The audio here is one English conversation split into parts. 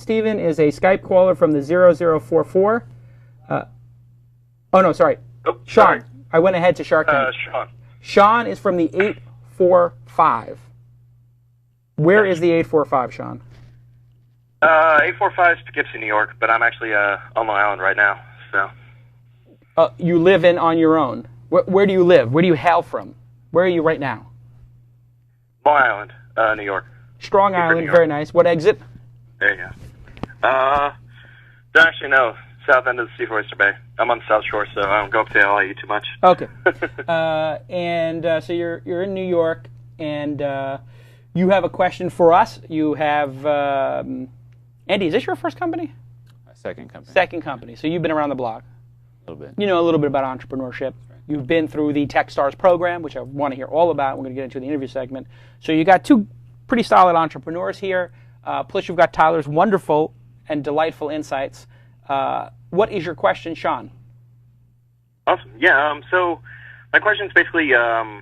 Steven is a Skype caller from the 0044. Oh, no, sorry. Oh, Sean. sorry. I went ahead to Shark Tank. Sean. Sean is from the 845. Where is the 845, Sean? 845 is Poughkeepsie, New York, but I'm actually on Long Island right now, so. You live on your own. Where do you live? Where do you hail from? Where are you right now? Long Island, New York. Strong Island, very nice. What exit? There you go. Don't actually know. South end of the Seaford Oyster Bay. I'm on the South Shore, so I don't go up to LIU too much. Okay. So you're in New York, and you have a question for us. You have Andy. Is this your first company? Second company. Second company. So you've been around the block. A little bit. You know a little bit about entrepreneurship. You've been through the TechStars program, which I want to hear all about. We're going to get into the interview segment. So you got two pretty solid entrepreneurs here. Plus you've got Tyler's wonderful and delightful insights. What is your question, Sean? Awesome. Yeah. So my question is basically I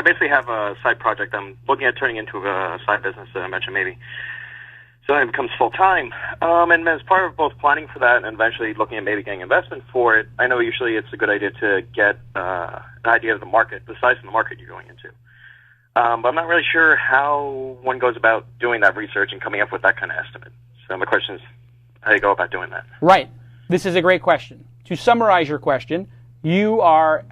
basically have a side project I'm looking at turning into a side business that I mentioned maybe. So it becomes full-time. And as part of both planning for that and eventually looking at maybe getting investment for it, I know usually it's a good idea to get an idea of the market, the size of the market you're going into. But I'm not really sure how one goes about doing that research and coming up with that kind of estimate. So my question is, how do you go about doing that? Right. This is a great question. To summarize your question, you are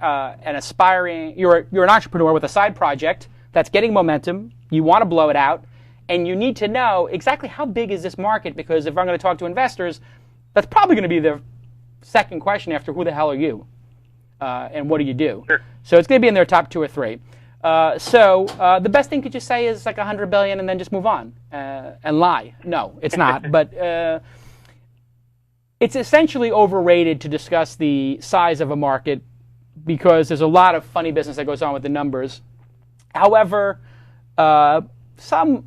you're an entrepreneur with a side project that's getting momentum. You want to blow it out. And you need to know exactly how big is this market, because if I'm going to talk to investors, that's probably going to be the second question after who the hell are you and what do you do? Sure. So it's going to be in their top 2 or 3. The best thing to just say is like $100 billion and then just move on and lie. No, it's not. But it's essentially overrated to discuss the size of a market because there's a lot of funny business that goes on with the numbers. However, some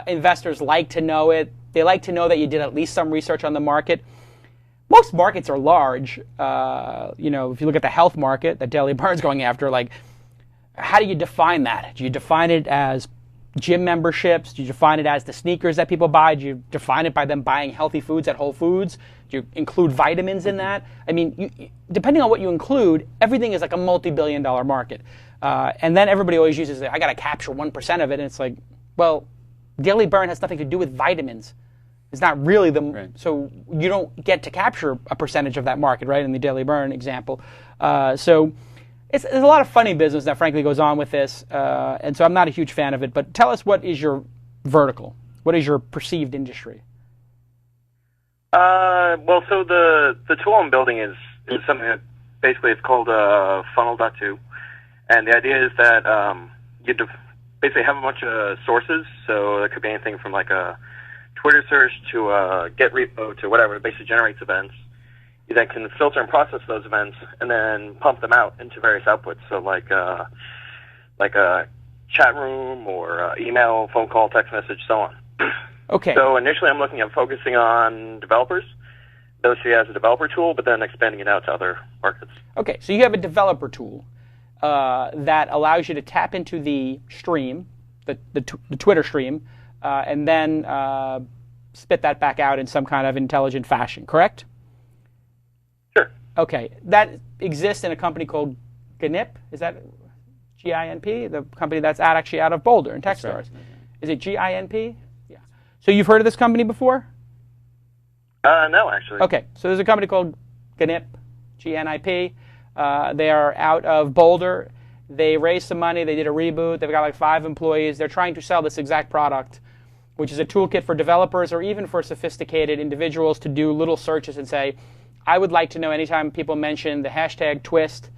investors like to know it. They like to know that you did at least some research on the market. Most markets are large. If you look at the health market that Daily Burn's going after, like, how do you define that? Do you define it as gym memberships? Do you define it as the sneakers that people buy? Do you define it by them buying healthy foods at Whole Foods? Do you include vitamins in that? I mean, depending on what you include, everything is like a multi-billion-dollar market. And then everybody always uses, I got to capture 1% of it. And it's like, well, Daily Burn has nothing to do with vitamins. It's not really Right. So you don't get to capture a percentage of that market, right, in the Daily Burn example. So there's a lot of funny business that frankly goes on with this, and so I'm not a huge fan of it. But tell us, what is your vertical? What is your perceived industry? So the tool I'm building is something that basically it's called Funnel.2, and the idea is that you basically have a bunch of sources, so it could be anything from like a Twitter search to a Git repo to whatever. It basically generates events. You then can filter and process those events and then pump them out into various outputs. So like a chat room or email, phone call, text message, so on. Okay. So initially I'm looking at focusing on developers, those see it as a developer tool, but then expanding it out to other markets. Okay, so you have a developer tool that allows you to tap into the stream, the Twitter stream, and then spit that back out in some kind of intelligent fashion, correct? Sure. Okay, that exists in a company called GINP. Is that GINP? The company that's actually out of Boulder in TechStars. Right. Is it GINP? Yeah. So you've heard of this company before? No, actually. Okay, so there's a company called GNIP, G-N-I-P. They are out of Boulder. They raised some money. They did a reboot. They've got like 5 employees. They're trying to sell this exact product, which is a toolkit for developers or even for sophisticated individuals to do little searches and say, I would like to know anytime people mention the hashtag twist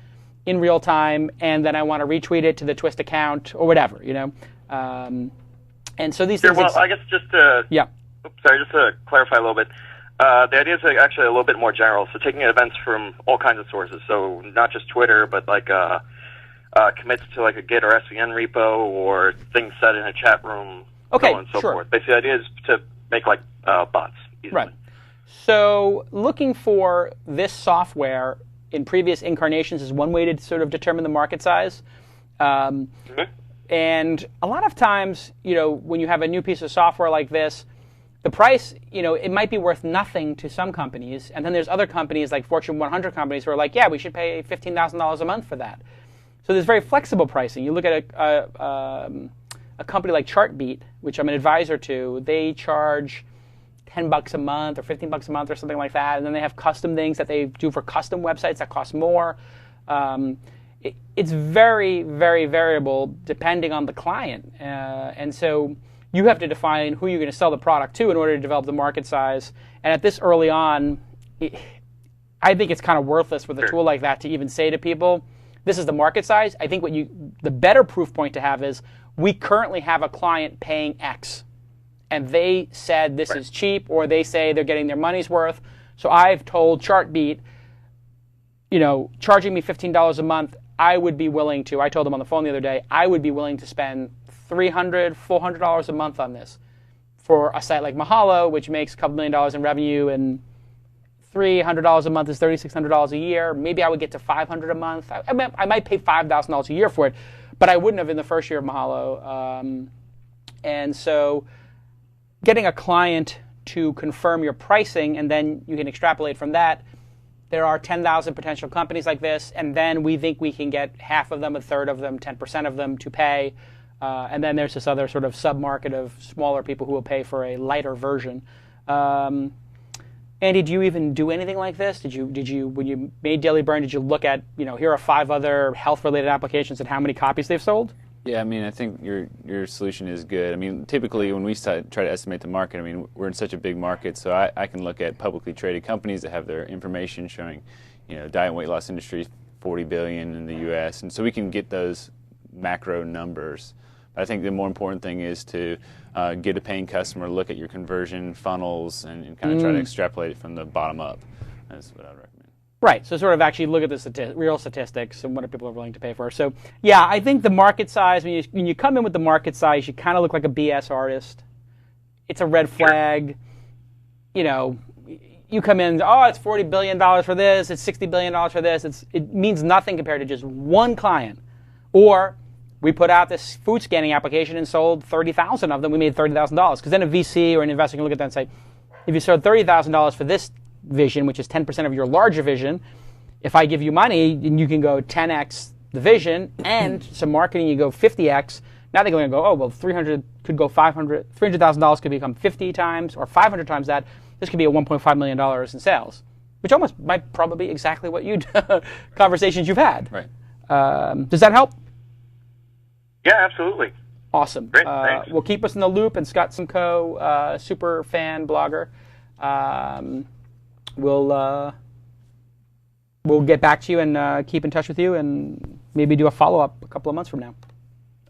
in real time, and then I want to retweet it to the twist account or whatever, you know. And so these Sure, things... well, I guess just to... Yeah. Just to clarify a little bit. The idea is actually a little bit more general. So taking events from all kinds of sources. So not just Twitter, but like commits to like a Git or SVN repo or things said in a chat room, Okay, so on and so sure. forth. Basically, the idea is to make like bots easily. Right. So looking for this software in previous incarnations is one way to sort of determine the market size. And a lot of times, when you have a new piece of software like this, the price, it might be worth nothing to some companies, and then there's other companies like Fortune 100 companies who are like, yeah, we should pay $15,000 a month for that. So there's very flexible pricing. You look at a company like Chartbeat, which I'm an advisor to. They charge $10 a month or $15 a month or something like that, and then they have custom things that they do for custom websites that cost more. It's very, very variable depending on the client, and so you have to define who you're going to sell the product to in order to develop the market size. And at this early on, I think it's kind of worthless with a tool like that to even say to people, this is the market size. I think the better proof point to have is we currently have a client paying X, and they said this is cheap, or they say they're getting their money's worth. So I've told Chartbeat, charging me $15 a month, I would be willing to, I told them on the phone the other day, I would be willing to spend $300, $400 a month on this for a site like Mahalo, which makes a couple $1 million in revenue, and $300 a month is $3,600 a year. Maybe I would get to $500 a month. I might pay $5,000 a year for it, but I wouldn't have in the first year of Mahalo. And so getting a client to confirm your pricing, and then you can extrapolate from that. There are 10,000 potential companies like this, and then we think we can get half of them, a third of them, 10% of them to pay. And then there's this other sort of sub-market of smaller people who will pay for a lighter version. Andy, do you even do anything like this? Did you when you made Daily Burn, did you look at, here are 5 other health-related applications and how many copies they've sold? Yeah, I think your solution is good. Typically when we try to estimate the market, we're in such a big market, so I can look at publicly traded companies that have their information showing, diet and weight loss industry, $40 billion in the U.S., and so we can get those macro numbers. I think the more important thing is to get a paying customer, look at your conversion funnels, and kind of try to extrapolate it from the bottom up. That's what I would recommend. Right, so sort of actually look at the real statistics and what people are willing to pay for. So yeah, I think the market size, when you come in with the market size, you kind of look like a BS artist. It's a red flag. You come in, it's $40 billion for this, it's $60 billion for this. It means nothing compared to just one client. Or we put out this food scanning application and sold 30,000 of them. We made $30,000. Because then a VC or an investor can look at that and say, if you sold $30,000 for this vision, which is 10% of your larger vision, if I give you money and you can go 10x the vision and some marketing, you go 50x, now they're going to go, 300 could go 500, $300,000 could become 50 times or 500 times that. This could be a $1.5 million in sales, which almost might probably be exactly what conversations you've had. Right. Does that help? Yeah, absolutely. Awesome. Great, thanks. We'll keep us in the loop, and Scott Simcoe, super fan blogger. We'll get back to you and keep in touch with you, and maybe do a follow-up a couple of months from now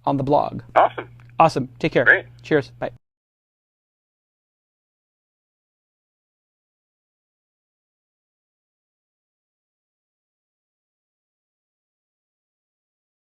on the blog. Awesome. Awesome. Take care. Great. Cheers. Bye.